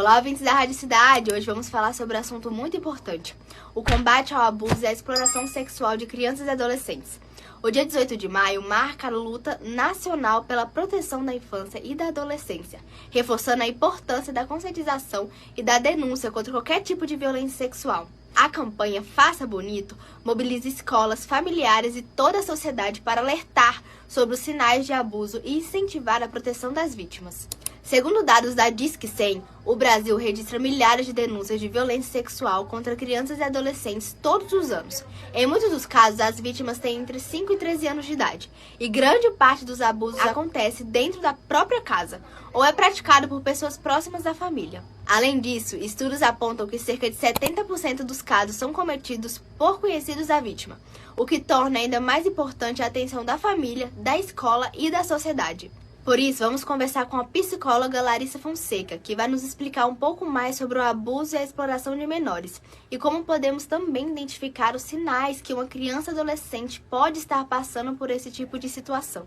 Olá, ouvintes da Rádio Cidade! Hoje vamos falar sobre um assunto muito importante: o combate ao abuso e à exploração sexual de crianças e adolescentes. O dia 18 de maio marca a luta nacional pela proteção da infância e da adolescência, reforçando a importância da conscientização e da denúncia contra qualquer tipo de violência sexual. A campanha Faça Bonito mobiliza escolas, familiares e toda a sociedade para alertar sobre os sinais de abuso e incentivar a proteção das vítimas. Segundo dados da Disque 100, o Brasil registra milhares de denúncias de violência sexual contra crianças e adolescentes todos os anos. Em muitos dos casos, as vítimas têm entre 5 e 13 anos de idade, e grande parte dos abusos acontece dentro da própria casa, ou é praticado por pessoas próximas da família. Além disso, estudos apontam que cerca de 70% dos casos são cometidos por conhecidos da vítima, o que torna ainda mais importante a atenção da família, da escola e da sociedade. Por isso, vamos conversar com a psicóloga Larissa Fonseca, que vai nos explicar um pouco mais sobre o abuso e a exploração de menores, e como podemos também identificar os sinais que uma criança ou adolescente pode estar passando por esse tipo de situação.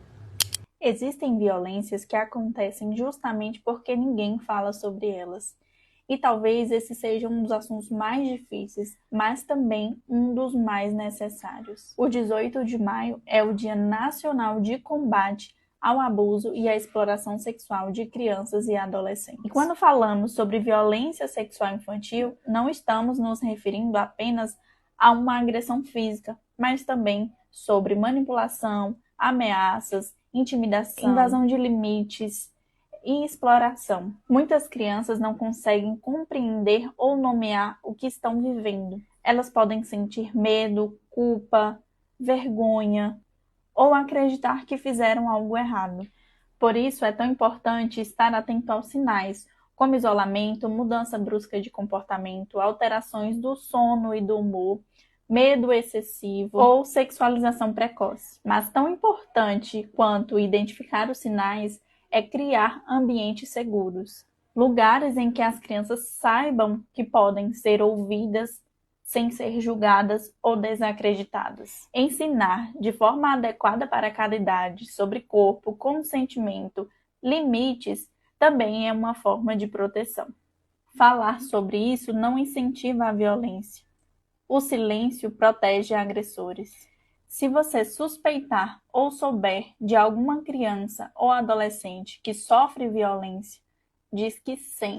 Existem violências que acontecem justamente porque ninguém fala sobre elas. E talvez esse seja um dos assuntos mais difíceis, mas também um dos mais necessários. O 18 de maio é o Dia Nacional de Combate ao abuso e à exploração sexual de crianças e adolescentes. E quando falamos sobre violência sexual infantil, não estamos nos referindo apenas a uma agressão física, mas também sobre manipulação, ameaças, intimidação, invasão de limites e exploração. Muitas crianças não conseguem compreender ou nomear o que estão vivendo. Elas podem sentir medo, culpa, vergonha, ou acreditar que fizeram algo errado. Por isso, é tão importante estar atento aos sinais, como isolamento, mudança brusca de comportamento, alterações do sono e do humor, medo excessivo ou sexualização precoce. Mas tão importante quanto identificar os sinais é criar ambientes seguros, lugares em que as crianças saibam que podem ser ouvidas sem ser julgadas ou desacreditadas. Ensinar de forma adequada para cada idade sobre corpo, consentimento, limites, também é uma forma de proteção. Falar sobre isso não incentiva a violência. O silêncio protege agressores. Se você suspeitar ou souber de alguma criança ou adolescente que sofre violência, diz que sim.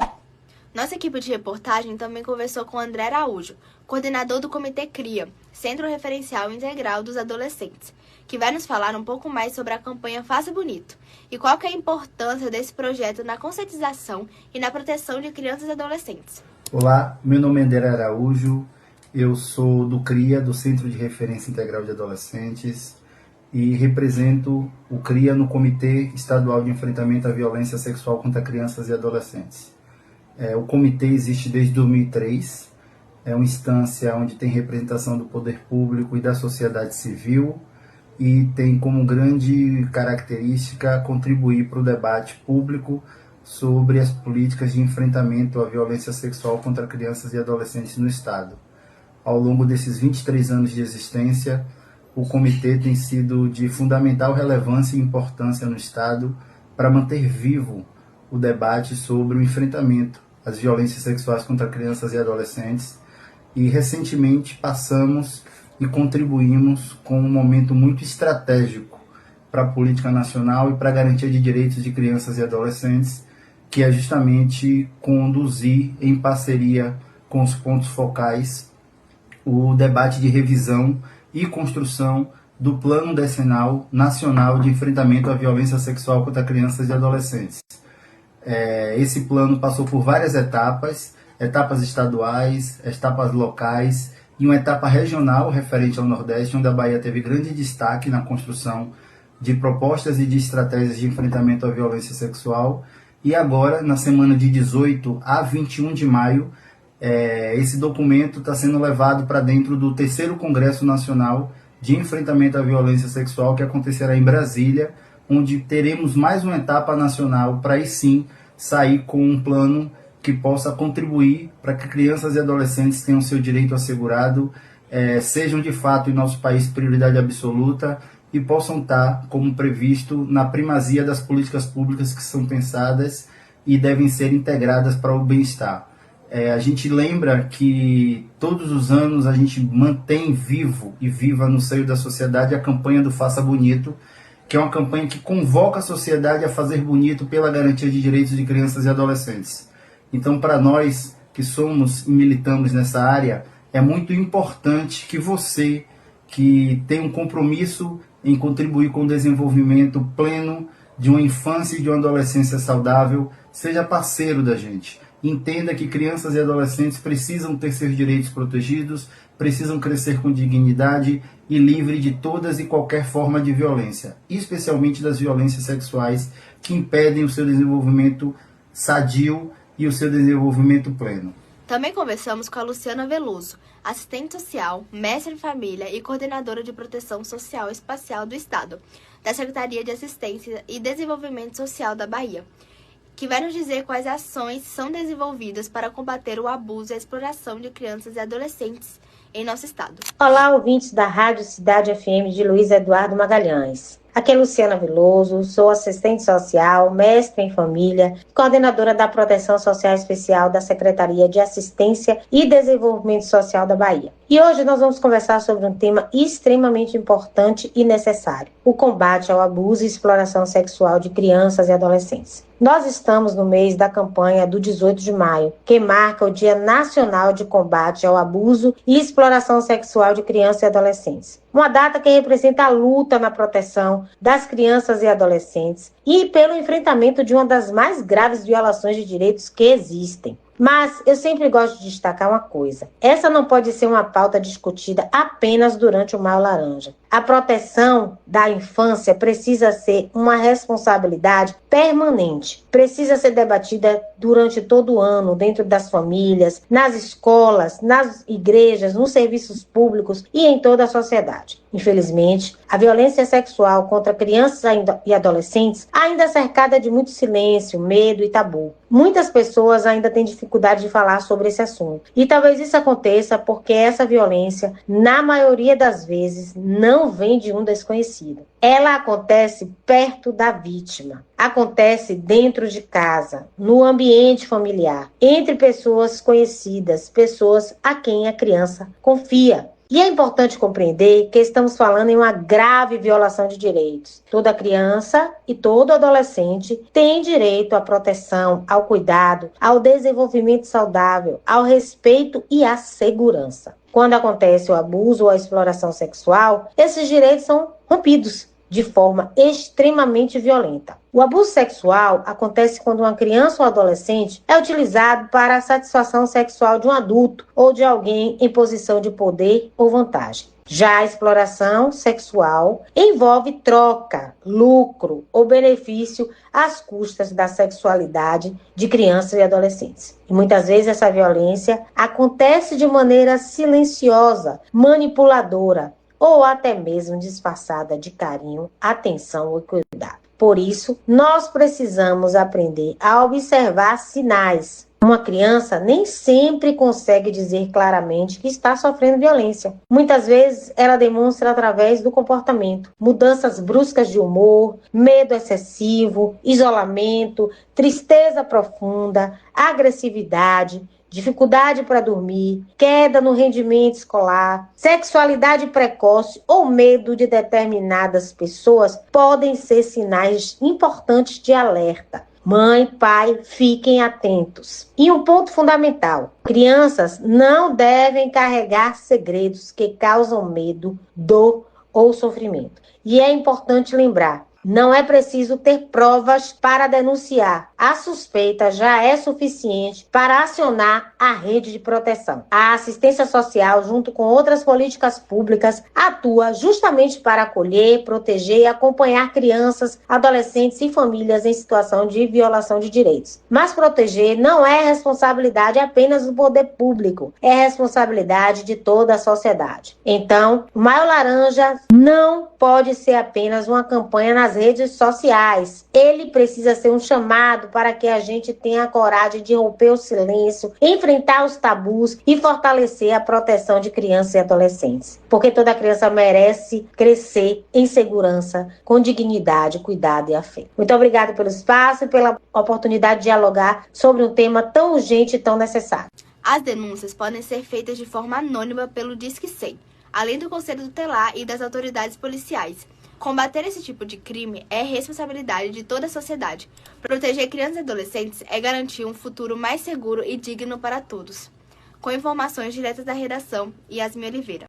Nossa equipe de reportagem também conversou com André Araújo, coordenador do Comitê CRIA, Centro Referencial Integral dos Adolescentes, que vai nos falar um pouco mais sobre a campanha Faça Bonito e qual que é a importância desse projeto na conscientização e na proteção de crianças e adolescentes. Olá, meu nome é André Araújo, eu sou do CRIA, do Centro de Referência Integral de Adolescentes, e represento o CRIA no Comitê Estadual de Enfrentamento à Violência Sexual contra Crianças e Adolescentes. O comitê existe desde 2003, é uma instância onde tem representação do poder público e da sociedade civil e tem como grande característica contribuir para o debate público sobre as políticas de enfrentamento à violência sexual contra crianças e adolescentes no Estado. Ao longo desses 23 anos de existência, o comitê tem sido de fundamental relevância e importância no Estado para manter vivo o debate sobre o enfrentamento às violências sexuais contra crianças e adolescentes, e recentemente passamos e contribuímos com um momento muito estratégico para a política nacional e para a garantia de direitos de crianças e adolescentes, que é justamente conduzir em parceria com os pontos focais o debate de revisão e construção do Plano Decenal Nacional de Enfrentamento à Violência Sexual contra Crianças e Adolescentes. Esse plano passou por várias etapas estaduais, etapas locais e uma etapa regional referente ao Nordeste, onde a Bahia teve grande destaque na construção de propostas e de estratégias de enfrentamento à violência sexual. E agora, na semana de 18 a 21 de maio, esse documento está sendo levado para dentro do 3º Congresso Nacional de Enfrentamento à Violência Sexual, que acontecerá em Brasília, onde teremos mais uma etapa nacional para aí sim sair com um plano que possa contribuir para que crianças e adolescentes tenham seu direito assegurado, sejam de fato em nosso país prioridade absoluta e possam estar, como previsto, na primazia das políticas públicas que são pensadas e devem ser integradas para o bem-estar. A gente lembra que todos os anos a gente mantém vivo e viva no seio da sociedade a campanha do Faça Bonito, que é uma campanha que convoca a sociedade a fazer bonito pela garantia de direitos de crianças e adolescentes. Então, para nós que somos e militamos nessa área, é muito importante que você, que tem um compromisso em contribuir com o desenvolvimento pleno de uma infância e de uma adolescência saudável, seja parceiro da gente. Entenda que crianças e adolescentes precisam ter seus direitos protegidos, precisam crescer com dignidade e livre de todas e qualquer forma de violência, especialmente das violências sexuais que impedem o seu desenvolvimento sadio e o seu desenvolvimento pleno. Também conversamos com a Luciana Veloso, assistente social, mestre em família e coordenadora de proteção social espacial do Estado, da Secretaria de Assistência e Desenvolvimento Social da Bahia, que vai nos dizer quais ações são desenvolvidas para combater o abuso e a exploração de crianças e adolescentes em nosso estado. Olá, ouvintes da Rádio Cidade FM de Luiz Eduardo Magalhães. Aqui é Luciana Veloso, sou assistente social, mestre em família, coordenadora da Proteção Social Especial da Secretaria de Assistência e Desenvolvimento Social da Bahia. E hoje nós vamos conversar sobre um tema extremamente importante e necessário: o combate ao abuso e exploração sexual de crianças e adolescentes. Nós estamos no mês da campanha do 18 de maio, que marca o Dia Nacional de Combate ao Abuso e Exploração Sexual de Crianças e Adolescentes. Uma data que representa a luta na proteção das crianças e adolescentes e pelo enfrentamento de uma das mais graves violações de direitos que existem. Mas eu sempre gosto de destacar uma coisa: essa não pode ser uma pauta discutida apenas durante o Maio Laranja. A proteção da infância precisa ser uma responsabilidade permanente. Precisa ser debatida durante todo o ano, dentro das famílias, nas escolas, nas igrejas, nos serviços públicos e em toda a sociedade. Infelizmente, a violência sexual contra crianças e adolescentes ainda é cercada de muito silêncio, medo e tabu. Muitas pessoas ainda têm dificuldade de falar sobre esse assunto. E talvez isso aconteça porque essa violência, na maioria das vezes, não vem de um desconhecido. Ela acontece perto da vítima. Acontece dentro de casa, no ambiente familiar, entre pessoas conhecidas, pessoas a quem a criança confia. E é importante compreender que estamos falando em uma grave violação de direitos. Toda criança e todo adolescente tem direito à proteção, ao cuidado, ao desenvolvimento saudável, ao respeito e à segurança. Quando acontece o abuso ou a exploração sexual, esses direitos são rompidos de forma extremamente violenta. O abuso sexual acontece quando uma criança ou adolescente é utilizado para a satisfação sexual de um adulto ou de alguém em posição de poder ou vantagem. Já a exploração sexual envolve troca, lucro ou benefício às custas da sexualidade de crianças e adolescentes. E muitas vezes essa violência acontece de maneira silenciosa, manipuladora, ou até mesmo disfarçada de carinho, atenção e cuidado. Por isso, nós precisamos aprender a observar sinais. Uma criança nem sempre consegue dizer claramente que está sofrendo violência. Muitas vezes, ela demonstra através do comportamento, mudanças bruscas de humor, medo excessivo, isolamento, tristeza profunda, agressividade, dificuldade para dormir, queda no rendimento escolar, sexualidade precoce ou medo de determinadas pessoas podem ser sinais importantes de alerta. Mãe, pai, fiquem atentos. E um ponto fundamental: crianças não devem carregar segredos que causam medo, dor ou sofrimento. E é importante lembrar: não é preciso ter provas para denunciar. A suspeita já é suficiente para acionar a rede de proteção. A assistência social, junto com outras políticas públicas, atua justamente para acolher, proteger e acompanhar crianças, adolescentes e famílias em situação de violação de direitos. Mas proteger não é responsabilidade apenas do poder público, é responsabilidade de toda a sociedade. Então, o Maio Laranja não pode ser apenas uma campanha nas nas redes sociais. Ele precisa ser um chamado para que a gente tenha a coragem de romper o silêncio, enfrentar os tabus e fortalecer a proteção de crianças e adolescentes. Porque toda criança merece crescer em segurança, com dignidade, cuidado e afeto. Muito obrigada pelo espaço e pela oportunidade de dialogar sobre um tema tão urgente e tão necessário. As denúncias podem ser feitas de forma anônima pelo Disque 100, além do Conselho Tutelar e das autoridades policiais. Combater esse tipo de crime é responsabilidade de toda a sociedade. Proteger crianças e adolescentes é garantir um futuro mais seguro e digno para todos. Com informações diretas da redação, Yasmin Oliveira.